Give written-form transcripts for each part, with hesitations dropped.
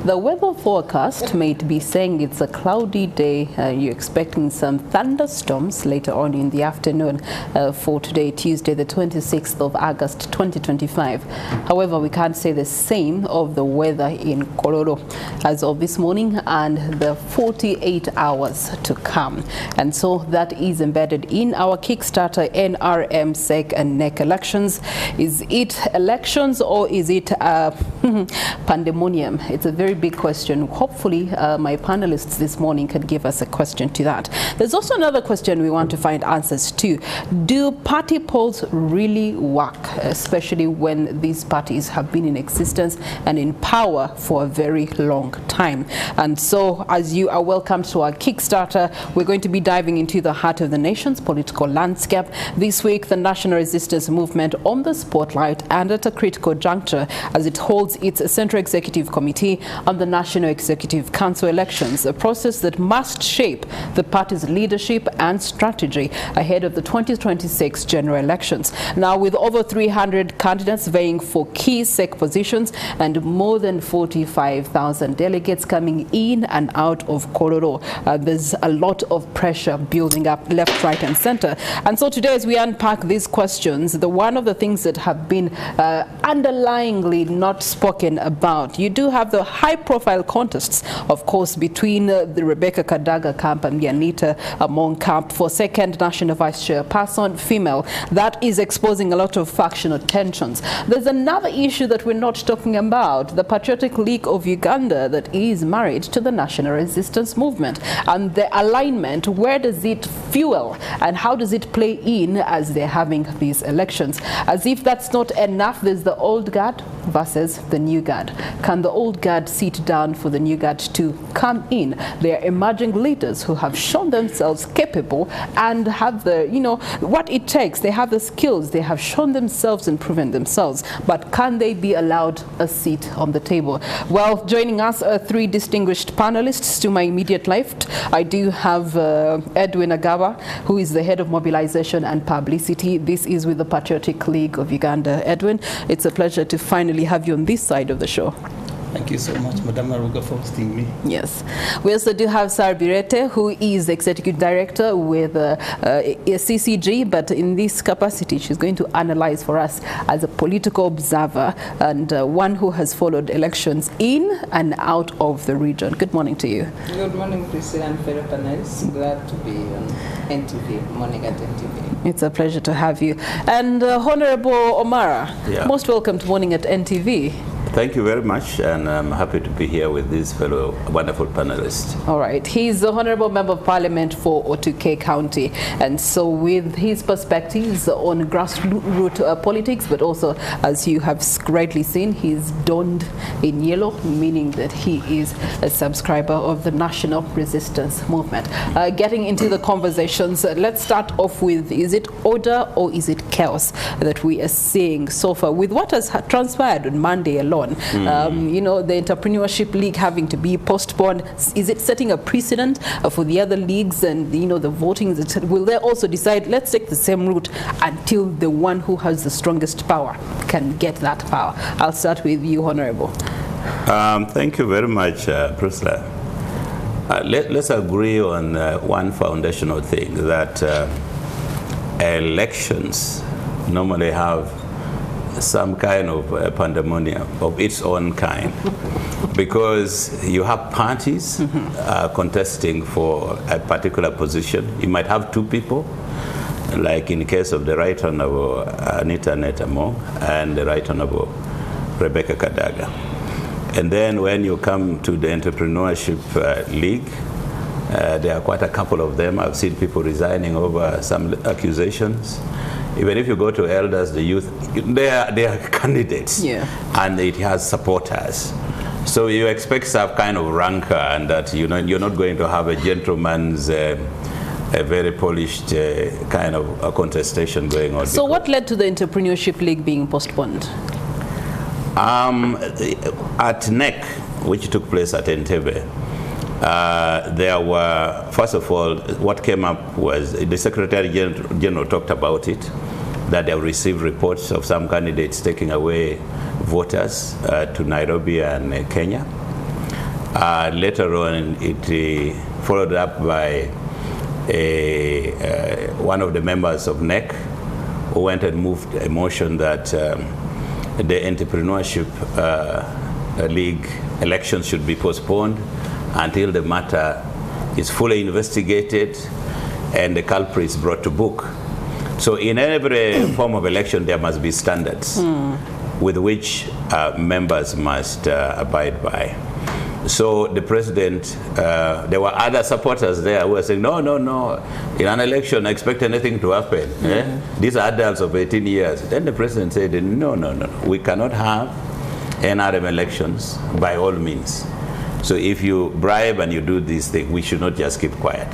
The weather forecast may be saying it's a cloudy day. You're expecting some thunderstorms later on in the afternoon for today, Tuesday, the 26th of August, 2025. However, we can't say the same of the weather in Kololo as of this morning and the 48 hours to come. And so that is embedded in our Kickstarter NRM CEC and NEC elections. Is it elections or is it pandemonium? It's a very big question. Hopefully my panelists this morning can give us a question to that. There's also another question we want to find answers to. Do party polls really work, especially when these parties have been in existence and in power for a very long time? And so, as you are welcome to our Kickstarter, we're going to be diving into the heart of the nation's political landscape. This week, the National Resistance Movement on the spotlight and at a critical juncture as it holds its Central Executive Committee on the National Executive Council elections, a process that must shape the party's leadership and strategy ahead of the 2026 general elections. Now, with over 300 candidates vying for key CEC positions and more than 45,000 delegates coming in and out of Kololo, there's a lot of pressure building up left, right, and center. And so today, as we unpack these questions, one of the things that have been underlyingly not spoken about, you do have the high-profile contests, of course, between the Rebecca Kadaga camp and the Anita Among camp for Second National Vice Chairperson, female. That is exposing a lot of factional tensions. There's another issue that we're not talking about, the Patriotic League of Uganda that is married to the National Resistance Movement. And the alignment, where does it fuel and how does it play in as they're having these elections? As if that's not enough, there's the old guard versus the new guard. Can the old guard sit down for the new guard to come in? They are emerging leaders who have shown themselves capable and have the, what it takes. They have the skills. They have shown themselves and proven themselves. But can they be allowed a seat on the table? Well, joining us are three distinguished panelists. To my immediate left, I do have Edwin Agaba, who is the head of mobilization and publicity. This is with the Patriotic League of Uganda. Edwin, it's a pleasure to finally have you on this side of the show. Thank you so much, Madam Aruga, for hosting me. Yes. We also do have Bireete, who is Executive Director with CCG, but in this capacity, she's going to analyze for us as a political observer and one who has followed elections in and out of the region. Good morning to you. Good morning, Priscilla and fellow panelists. Glad to be on NTV, morning at NTV. It's a pleasure to have you. And Honorable Omara, most welcome to Morning at NTV. Thank you very much, and I'm happy to be here with these fellow wonderful panelists. All right. He's the Honorable Member of Parliament for Otuke County, and so with his perspectives on grassroots politics, but also, as you have rightly seen, he's donned in yellow, meaning that he is a subscriber of the National Resistance Movement. Getting into the conversations, let's start off with, is it order or is it chaos that we are seeing so far with what has transpired on Monday alone? The Entrepreneurship League having to be postponed. Is it setting a precedent for the other leagues and, the voting? Will they also decide, let's take the same route until the one who has the strongest power can get that power? I'll start with you, Honorable. Thank you very much, Priscilla. Let's agree on one foundational thing, that elections normally have some kind of pandemonium of its own kind, because you have parties contesting for a particular position. You might have two people, like in the case of the Right Honorable Anita Among and the Right Honorable Rebecca Kadaga. And then when you come to the Entrepreneurship League, there are quite a couple of them. I've seen people resigning over some accusations. Even if you go to elders, the youth, they are candidates, and it has supporters. So you expect some kind of rancor, and that you're not going to have a gentleman's, a very polished kind of a contestation going on. So what led to the Entrepreneurship League being postponed? At NEC, which took place at Entebbe, there were, first of all, what came up was the Secretary General talked about it, that they have received reports of some candidates taking away voters to Nairobi and Kenya. Later on, it followed up by one of the members of NEC who went and moved a motion that the Entrepreneurship League elections should be postponed until the matter is fully investigated and the culprits brought to book. So in every form of election, there must be standards with which members must abide by. So the president, there were other supporters there who were saying, no, in an election, expect anything to happen. These are adults of 18 years. Then the president said, no, we cannot have NRM elections by all means. So if you bribe and you do these things, we should not just keep quiet.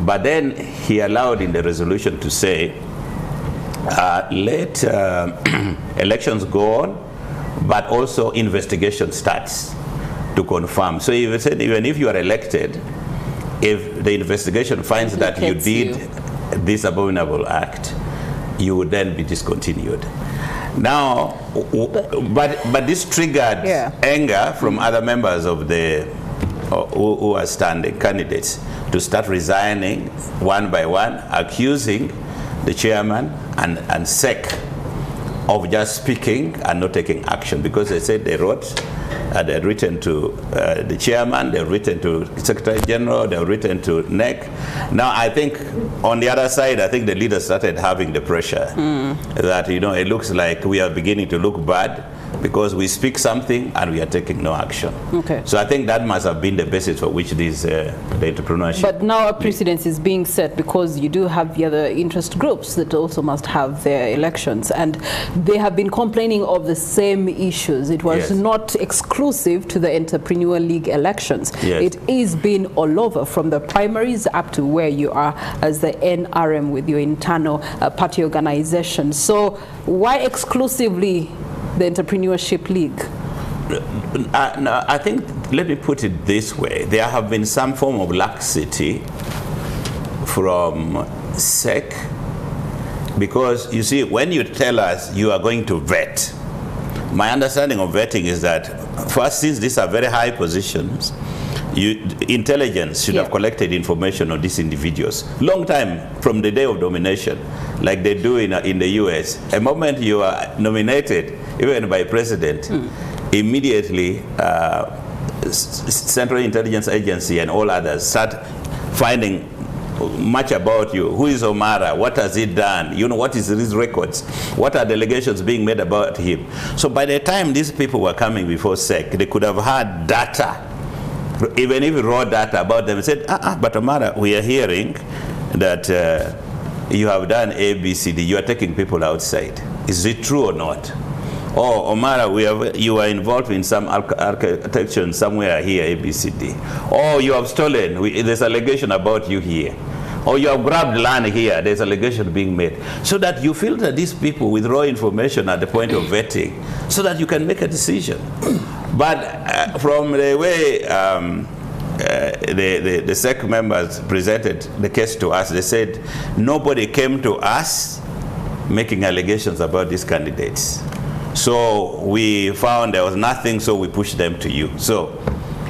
But then he allowed in the resolution to say, let elections go on, but also investigation starts to confirm. So if said, even if you are elected, if the investigation finds that you did this abominable act, you would then be discontinued. Now, but this triggered anger from other members of the who are standing candidates to start resigning one by one, accusing the chairman and SEC of just speaking and not taking action, because they said they wrote, they had written to the chairman, they had written to Secretary General, they had written to NEC. Now I think on the other side, I think the leaders started having the pressure that, you know, it looks like we are beginning to look bad because we speak something and we are taking no action. Okay. So I think that must have been the basis for which this the entrepreneurship. But now a precedence is being set, because you do have the other interest groups that also must have their elections, and they have been complaining of the same issues. It was not exclusive to the Entrepreneur League elections. It is been all over, from the primaries up to where you are as the NRM with your internal party organization. So why exclusively the Entrepreneurship League? No, I think, let me put it this way. There have been some form of laxity from SEC, because you see, when you tell us you are going to vet, my understanding of vetting is that first, since these are very high positions, intelligence should have collected information on these individuals long time from the day of nomination, like they do in the US. A moment you are nominated, even by president, immediately Central Intelligence Agency and all others start finding much about you. Who is Omara? What has he done? You know, what is his records? What are delegations being made about him? So by the time these people were coming before SEC, they could have had data, even if raw data about them, said, but Omara, we are hearing that you have done A, B, C, D. You are taking people outside. Is it true or not? Oh, Omara, you are involved in some architecture somewhere here, A, B, C, D. Oh, you have stolen. There's allegation about you here. Or you have grabbed land here. There's allegation being made. So that you filter these people with raw information at the point of vetting, so that you can make a decision. But from the way the SEC members presented the case to us, they said nobody came to us making allegations about these candidates. So we found there was nothing, so we pushed them to you. So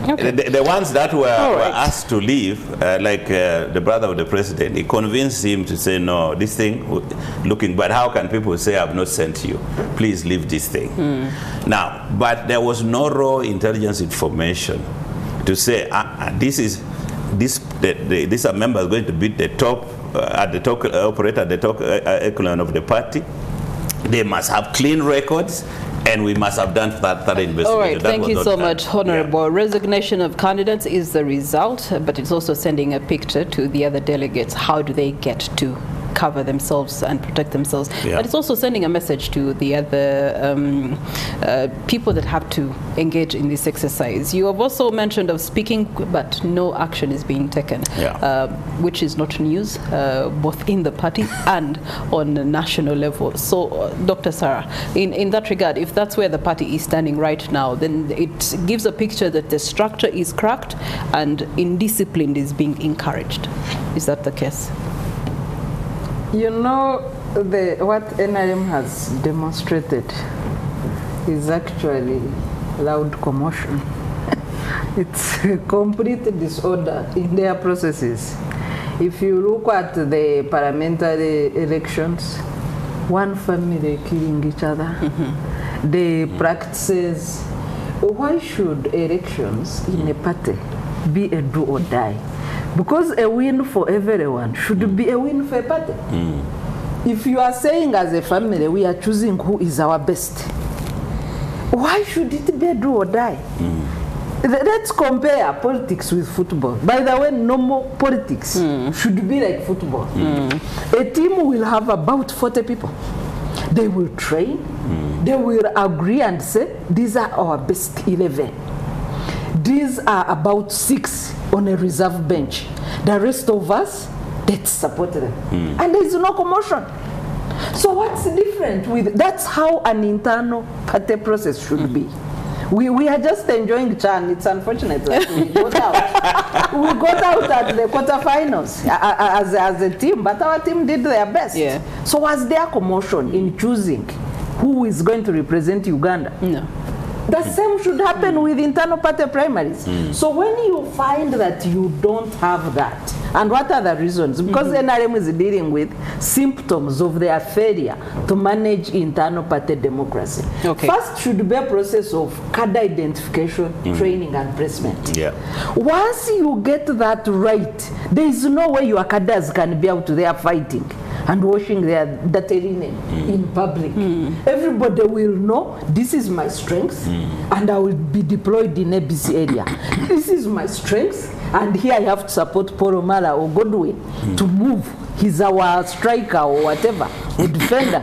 the ones that were asked to leave, like the brother of the president, he convinced him to say, no, this thing looking bad. How can people say I've not sent you? Please leave this thing. Now, but there was no raw intelligence information to say these are members going to be the top at the top operator at the top echelon of the party. They must have clean records, and we must have done that investigation. All right, thank you so much, Honorable. Resignation of candidates is the result, but it's also sending a picture to the other delegates. How do they get to cover themselves and protect themselves? But it's also sending a message to the other people that have to engage in this exercise. You have also mentioned of speaking, but no action is being taken, which is not news, both in the party and on a national level. So, Dr. Sarah, in that regard, if that's where the party is standing right now, then it gives a picture that the structure is cracked and indiscipline is being encouraged. Is that the case? You know, what NRM has demonstrated is actually loud commotion. It's a complete disorder in their processes. If you look at the parliamentary elections, one family killing each other, the practices. Why should elections in a party be a do or die? Because a win for everyone should be a win for a party. If you are saying as a family, we are choosing who is our best, why should it be a do or die? Let's compare politics with football. By the way, normal politics should be like football. A team will have about 40 people. They will train, they will agree and say, these are our best 11. These are about 6 on a reserve bench. The rest of us, let's support them. And there is no commotion. So what's different with, that's how an internal party process should be. We are just enjoying Chan. It's unfortunate that we got out. We got out at the quarterfinals as a team, but our team did their best. Yeah. So was there commotion in choosing who is going to represent Uganda? No. The same should happen with internal party primaries. So when you find that you don't have that, and what are the reasons? Because NRM is dealing with symptoms of their failure to manage internal party democracy. Okay. First should be a process of cadre identification, training and placement. Yeah. Once you get that right, there is no way your cadres can be out there fighting and washing their dirty linen in public. Everybody will know this is my strength and I will be deployed in ABC area. This is my strength and here I have to support Paul Omara or Godwin to move. He's our striker or whatever, a defender.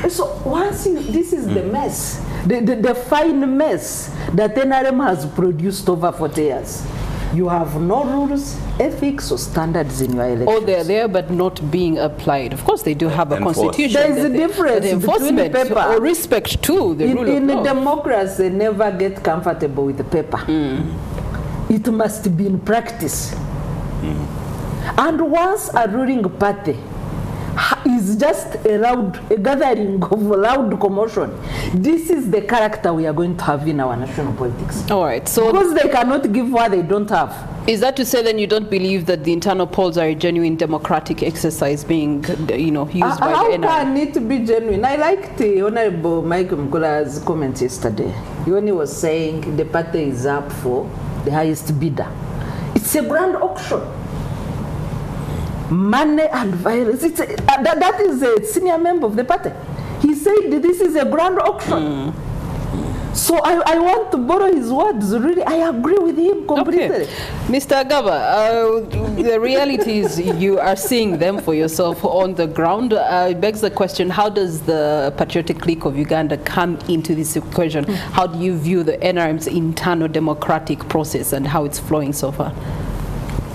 So once this is the mess, the fine mess that NRM has produced over 40 years. You have no rules, ethics, or standards in your elections. Oh, they're there, but not being applied. Of course, they do have a constitution. There is a difference between the paper or respect to the rule of law. In a democracy, never get comfortable with the paper. It must be in practice. And once a ruling party is just a gathering of loud commotion, this is the character we are going to have in our national politics. All right. So because they cannot give what they don't have. Is that to say then you don't believe that the internal polls are a genuine democratic exercise being, used by the NRM? How can it be genuine? I liked the Honorable Mike Mkula's comment yesterday when he was saying the party is up for the highest bidder. It's a grand auction. Money and violence. That is a senior member of the party. He said this is a grand auction. So I want to borrow his words. Really, I agree with him completely. Okay. Mr. Agaba, the reality is you are seeing them for yourself on the ground. It begs the question, how does the Patriotic Clique of Uganda come into this equation? How do you view the NRM's internal democratic process and how it's flowing so far?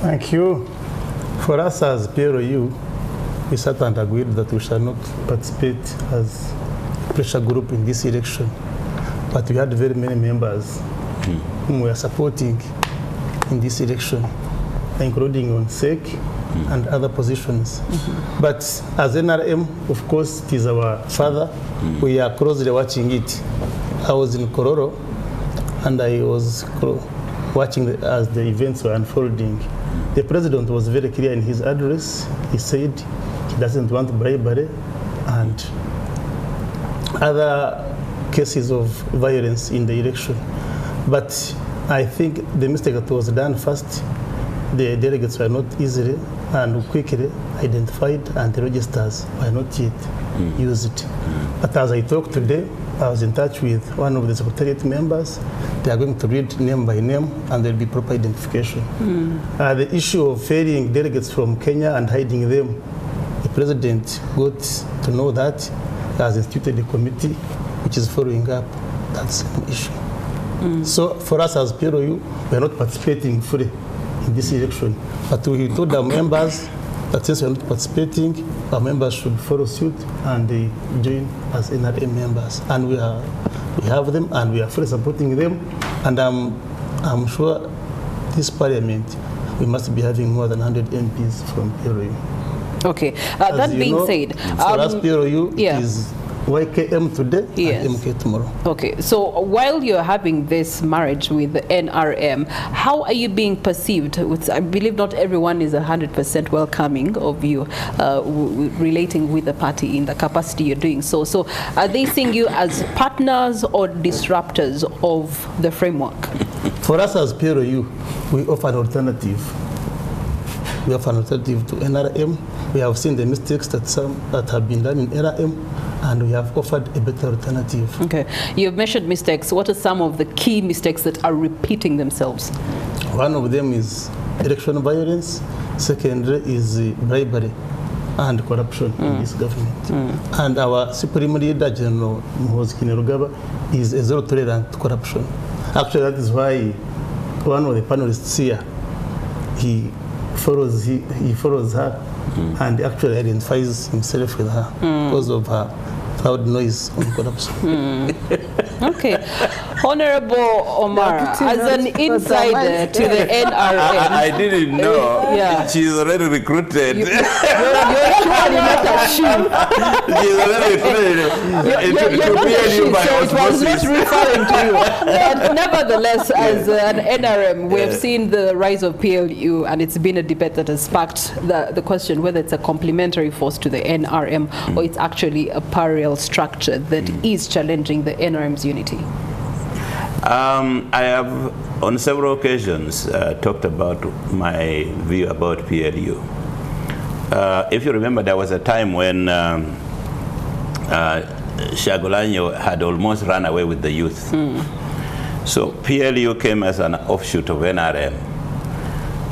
Thank you. For us as PROU, we sat and agreed that we shall not participate as a pressure group in this election. But we had very many members whom we are supporting in this election, including on CEC and other positions. But as NRM, of course, it is our father. We are closely watching it. I was in Kololo, and I was watching as the events were unfolding. The president was very clear in his address. He said he doesn't want bribery and other cases of violence in the election. But I think the mistake that was done first, the delegates were not easily and quickly identified and the registers were not yet used. But as I talked today, I was in touch with one of the secretariat members. They are going to read name by name and there will be proper identification. The issue of ferrying delegates from Kenya and hiding them, the president got to know that, has instituted a committee which is following up that same issue. So for us as PROU, we are not participating fully in this election. But we told our members that since we are not participating, our members should follow suit and they join as NRM members. And we have them and we are fully supporting them. And I'm sure this parliament, we must be having more than 100 MPs from PROU. Okay, that being said, for us PROU, it is YKM today Yes. and MK tomorrow. Okay, so while you're having this marriage with the NRM, how are you being perceived? I believe not everyone is 100% welcoming of you relating with the party in the capacity you're doing so. So are they seeing you as partners or disruptors of the framework? For us as PLU, we offer an alternative. We offer an alternative to NRM. We have seen the mistakes that have been done in NRM, and we have offered a better alternative. Okay, you've mentioned mistakes. What are some of the key mistakes that are repeating themselves? One of them is election violence. Secondly is bribery and corruption in this government. And our Supreme Leader, General Agaba, is a zero tolerant to corruption. Actually, that is why one of the panelists here, he follows her and actually identifies himself with her because of her loud noise on corruption. Okay. Honorable Omara, as an insider to the NRM. I didn't know. She's already recruited. You're actually not a she. She's already recruited. You're not a she, so it was not referring to you. But nevertheless, as an NRM, we have seen the rise of PLU, and it's been a debate that has sparked the question whether it's a complementary force to the NRM or it's actually a parallel structure that is challenging the NRM's unity. I have on several occasions talked about my view about PLU. If you remember, there was a time when Shagulanyo had almost run away with the youth. So PLU came as an offshoot of NRM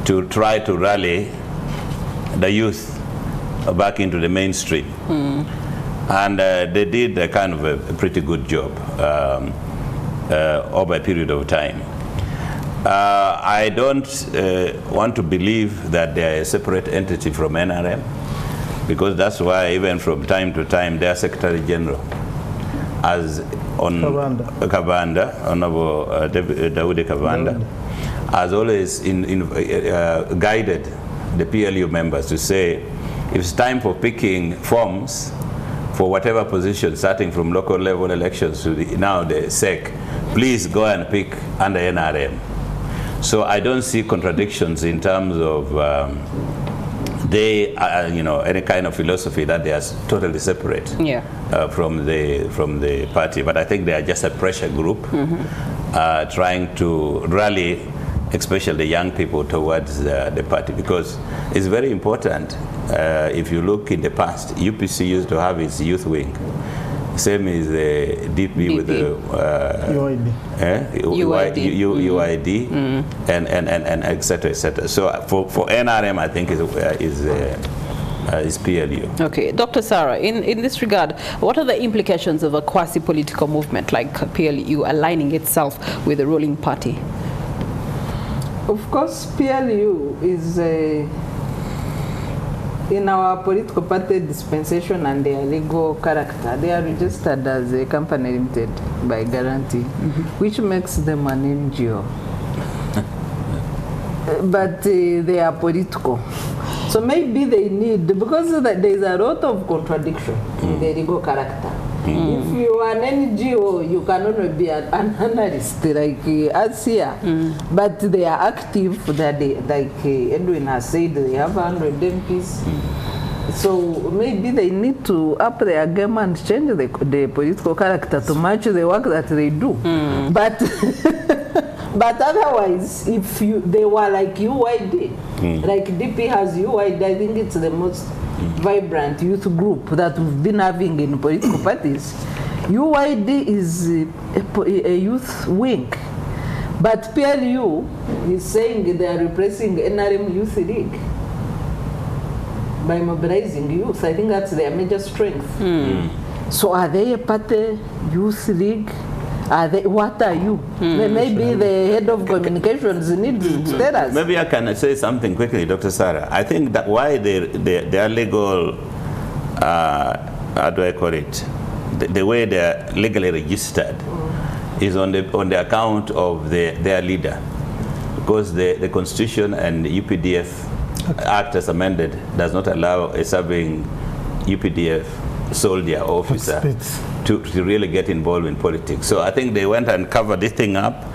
to try to rally the youth back into the mainstream. And they did a kind of a pretty good job over a period of time. I don't want to believe that they are a separate entity from NRM, because that's why even from time to time their Secretary General, as on Kabanda, Honorable Dawood Kabanda, has always guided the PLU members to say, if it's time for picking forms for whatever position, starting from local level elections to now the SEC, please go and pick under NRM. So I don't see contradictions in terms of any kind of philosophy that they are totally separate from the party. But I think they are just a pressure group trying to rally, especially the young people, towards the party, because it's very important. If you look in the past, UPC used to have its youth wing. Same as the DP with the UID and et cetera, et cetera. So for NRM, I think is PLU. Okay, Dr. Sarah, in this regard, what are the implications of a quasi-political movement like PLU aligning itself with the ruling party? Of course, PLU is in our political party dispensation and their legal character. They are registered as a company limited by guarantee, which makes them an NGO. But they are political. So maybe they need, because there is a lot of contradiction in the legal character. If you are an NGO, you can only be an analyst like us here. But they are active, like Edwin has said, they have 100 MPs. So maybe they need to up their game and change the political character to match the work that they do. But but otherwise, if they were like UID, like DP has UID, I think it's the most vibrant youth group that we've been having in political parties. UID is a youth wing, but PLU is saying they are replacing NRM Youth League by mobilizing youth. I think that's their major strength. So are they a party youth league? What are you? Maybe the head of communications needs to tell us. Maybe I can say something quickly, Dr. Sarah. I think that why their legal, how do I call it, the way they're legally registered is on the account of their leader, because the Constitution and the UPDF Act as amended does not allow a serving UPDF soldier or officer to really get involved in politics. So I think they went and covered this thing up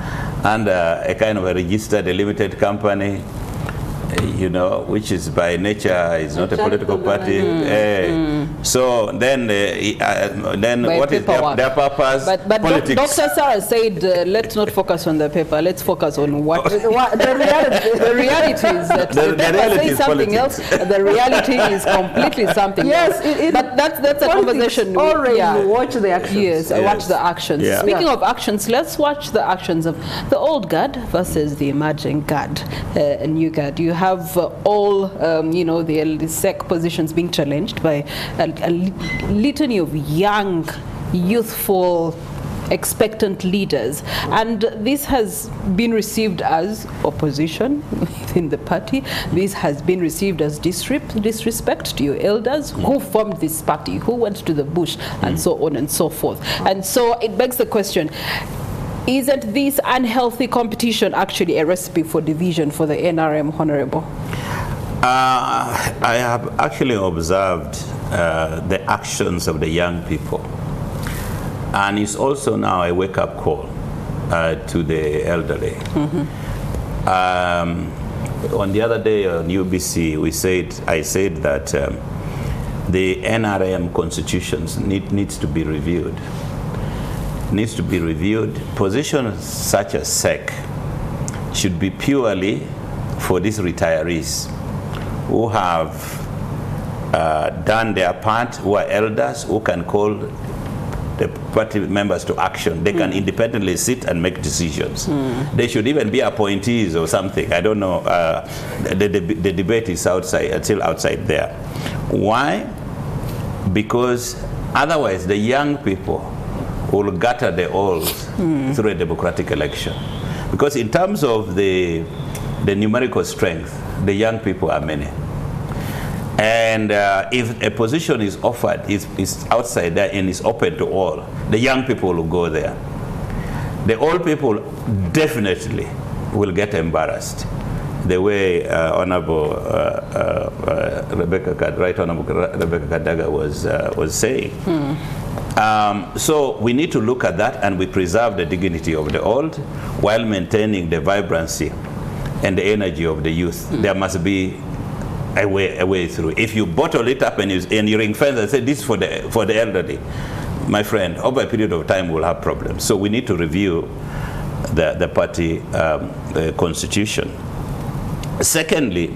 under a kind of a registered, a limited company, you know, which is by nature is not a political party. So then what is their purpose? But politics. Dr. Sarah said, let's not focus on the paper. Let's focus on what the reality is. That the paper says something else. The reality is completely something else. But that's a conversation. Already watch the actions. Yes, watch the actions. Yeah. Speaking of actions, let's watch the actions of the old guard versus the emerging guard, new guard. You have all, you know, the CEC positions being challenged by a litany of young, youthful, expectant leaders, and this has been received as opposition within the party. This has been received as disrespect to your elders who formed this party, who went to the bush, and so on and so forth. And so it begs the question, isn't this unhealthy competition actually a recipe for division for the NRM, Honorable? I have actually observed the actions of the young people, and it's also now a wake-up call to the elderly. On the other day on UBC, I said that the NRM constitutions needs to be reviewed. Needs to be reviewed. Positions such as CEC should be purely for these retirees who have done their part, who are elders, who can call the party members to action. They can independently sit and make decisions. They should even be appointees or something. I don't know. The debate is outside, still outside there. Why? Because otherwise the young people will gutter the old through a democratic election. Because in terms of the numerical strength, the young people are many. And if a position is offered, is outside there and is open to all, the young people will go there. The old people definitely will get embarrassed, the way Honorable Rebecca Kadaga was saying. So we need to look at that, and we preserve the dignity of the old while maintaining the vibrancy and the energy of the youth. There must be a way through. If you bottle it up and you ring fence and say this is for the elderly, my friend, over a period of time we'll have problems. So we need to review the party constitution. Secondly,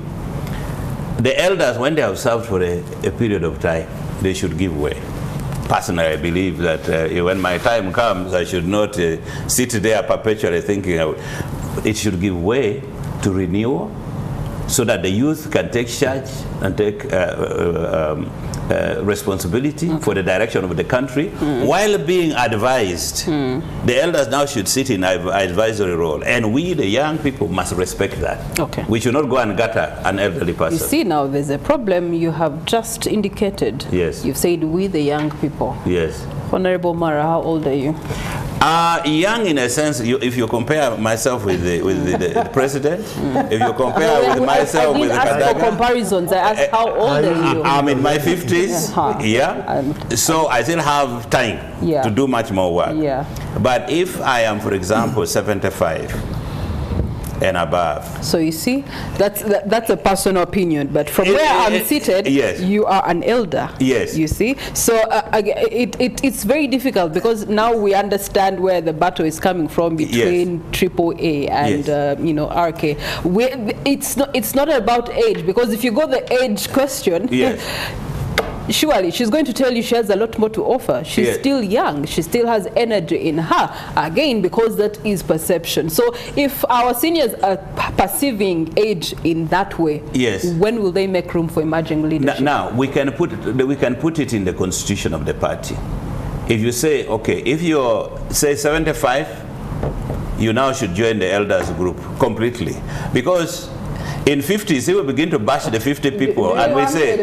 the elders, when they have served for a period of time, they should give way. Personally, I believe that when my time comes, I should not sit there perpetually thinking it should give way to renewal, so that the youth can take charge and take responsibility for the direction of the country while being advised. The elders now should sit in an advisory role, and we, the young people, must respect that. Okay. We should not go and gutter an elderly person. You see, now there's a problem you have just indicated. Yes. You've said we, the young people. Yes. Honorable Omara, how old are you? Young in a sense. If you compare myself with the president, if you compare with myself with the Kadaga, I didn't ask for comparisons. I asked how old are you? I'm in my 50s. Yeah. So I still have time to do much more work. Yeah. But if I am, for example, 75 and above. So you see, that's a personal opinion, but from where I'm seated, yes, you are an elder. Yes. You see, so it's very difficult, because now we understand where the battle is coming from between AAA and you know, RK. It's not about age, because if you go the age question, surely she's going to tell you she has a lot more to offer. She's still young. She still has energy in her. Again, because that is perception. So if our seniors are perceiving age in that way, when will they make room for emerging leadership? Now we can put it in the constitution of the party. If you say, okay, if you're, say, 75, you now should join the elders group completely, because in 50s, they will begin to bash the 50 people, and we say,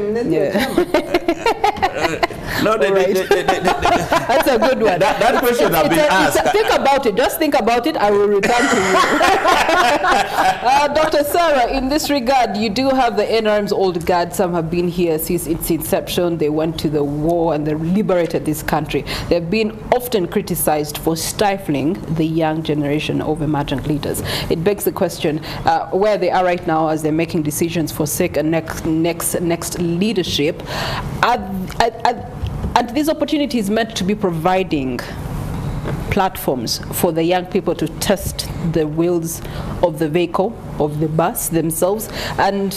No, That's a good one. That question has been asked. Think about it. Just think about it. I will return to you. Dr. Sarah, in this regard, you do have the NRM's old guard. Some have been here since its inception. They went to the war and they liberated this country. They've been often criticized for stifling the young generation of emergent leaders. It begs the question where they are right now as they're making decisions for SEC and next leadership. Are these opportunities meant to be providing platforms for the young people to test the wheels of the vehicle, of the bus themselves? And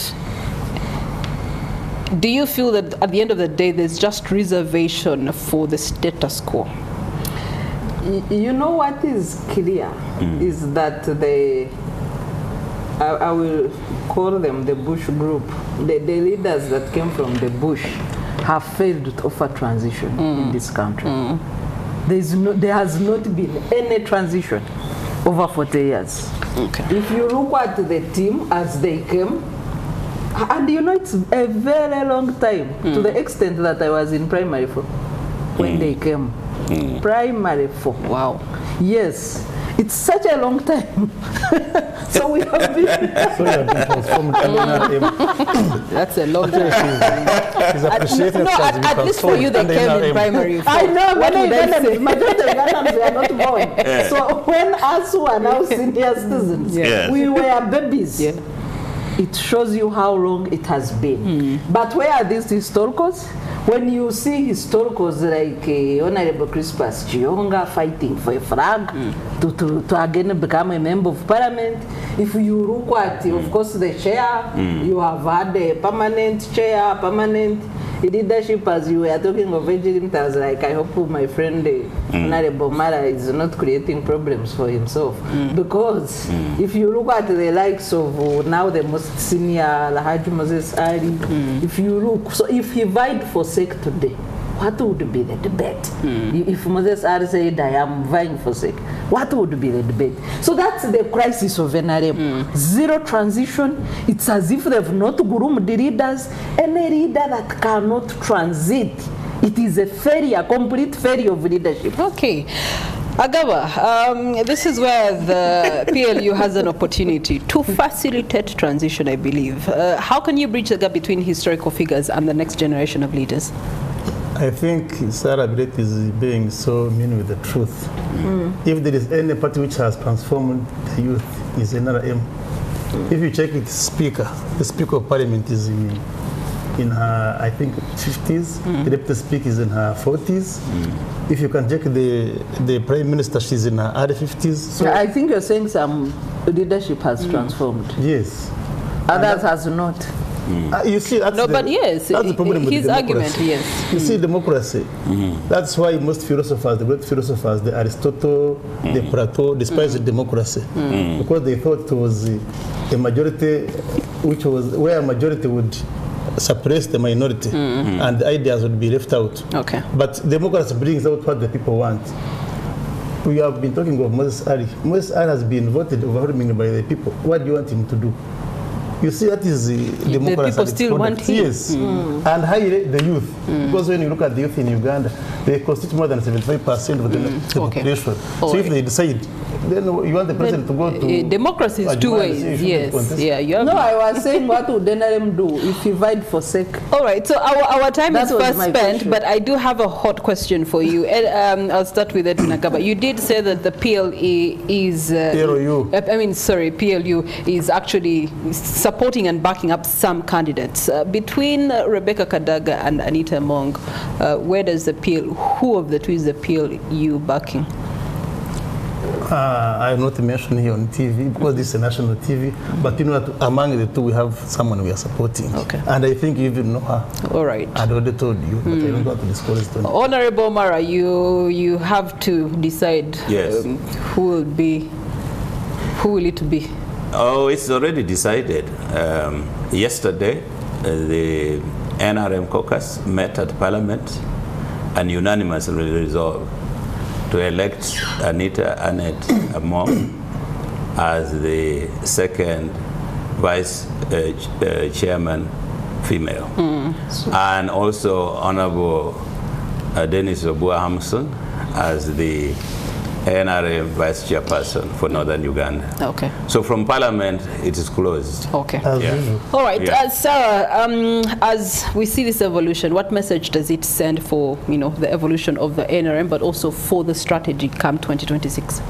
do you feel that at the end of the day there's just reservation for the status quo? You know what is clear is that I will call them the Bush group. The leaders that came from the Bush have failed to offer transition in this country. There has not been any transition over 40 years. Okay. If you look at the team as they came, and you know it's a very long time, to the extent that I was in primary 4 when they came. Primary 4. Wow. Yes. It's such a long time. So we have been... So you have been transformed. That's a long time. She's appreciated. No, at least for you they came in primary 4. I know, What would I say? majority of Ghanaians were not born. So when us who are now senior citizens, we were babies. Yeah. It shows you how long it has been. But where are these historicals? When you see historicals like Honorable Crispus Chionga fighting for a flag to again become a member of parliament, if you look at, of course, the chair, you have had a permanent chair, permanent leadership. As you were talking of Edwin, I was like, I hope my friend Honorable Omara is not creating problems for himself. Because if you look at the likes of now the most senior Alhaji Moses Ali, if you look, so if he vied for SEC today, what would be the debate? If Moses Ali said, I am vying for SEC, what would be the debate? So that's the crisis of NRM. Zero transition. It's as if they've not groomed the leaders. Any leader that cannot transit, it is a failure, complete failure of leadership. Okay. Agaba, this is where the PLU has an opportunity to facilitate transition, I believe. How can you bridge the gap between historical figures and the next generation of leaders? I think Sarah Bireete is being so mean with the truth. If there is any party which has transformed the youth, is NRM. If you check it, the Speaker of Parliament is in her, I think, 50s. The Deputy Speaker is in her 40s. If you can check the Prime Minister, she's in her early 50s. So I think you're saying some leadership has transformed. yes. Others has not. You see, that's But yes, that's the problem with his democracy. argument, yes. You see, democracy, that's why most philosophers, the great philosophers, the Aristotle, the Plato, despised democracy. Because they thought it was a majority, which was where a majority would suppress the minority and the ideas would be left out. Okay. But democracy brings out what the people want. We have been talking of Moses Ali. Moses Ali has been voted overwhelmingly by the people. What do you want him to do? You see, that is the democracy. The people still want him. Yes. And highly the youth. Because when you look at the youth in Uganda, they constitute more than 75% of the population. So if they decide, then you want the president to go to... democracy is two ways, yes. Yeah, you have No, I was saying, what would NRM do if he vied for SEC? All right, so our time That is was fast my spent, question. but I do have a hot question for you. I'll start with Edwin Agaba. You did say that the PLU is actually supporting and backing up some candidates. Between Rebecca Kadaga and Anita Among, where does the who of the two is the PLU backing? I have not mentioned here on TV because this is a national TV, but you know that among the two we have someone we are supporting. Okay. And I think you even know her. All right. I'd already told you, but I don't want to disclose it. Honorable Omara, you have to decide Yes. who will it be? Oh, it's already decided. Yesterday, the NRM caucus met at Parliament and unanimously resolved to elect Anita Among as the second vice chairman female. And also Honorable Dennis Obua Hamson as the NRM Vice Chairperson for Northern Uganda. Okay. So from Parliament, it is closed. Okay. Yeah. All right. Yeah. Sarah, as we see this evolution, what message does it send for, you know, the evolution of the NRM, but also for the strategy come 2026?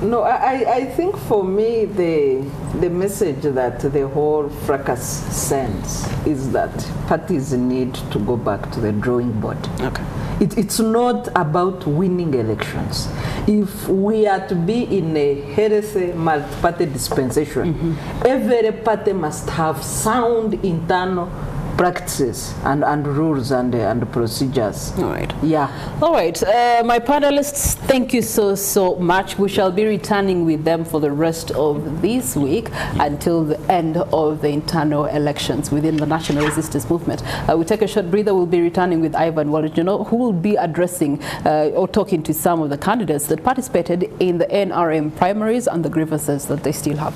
No, I think for me the message that the whole fracas sends is that parties need to go back to the drawing board. Okay. It's not about winning elections. If we are to be in a healthy multi-party dispensation, every party must have sound internal practices and rules and procedures. All right. Yeah. All right. My panelists, thank you so much. We shall be returning with them for the rest of this week until the end of the internal elections within the National Resistance Movement. We take a short breather. We'll be returning with Ivan Walajino, who will be addressing or talking to some of the candidates that participated in the NRM primaries and the grievances that they still have.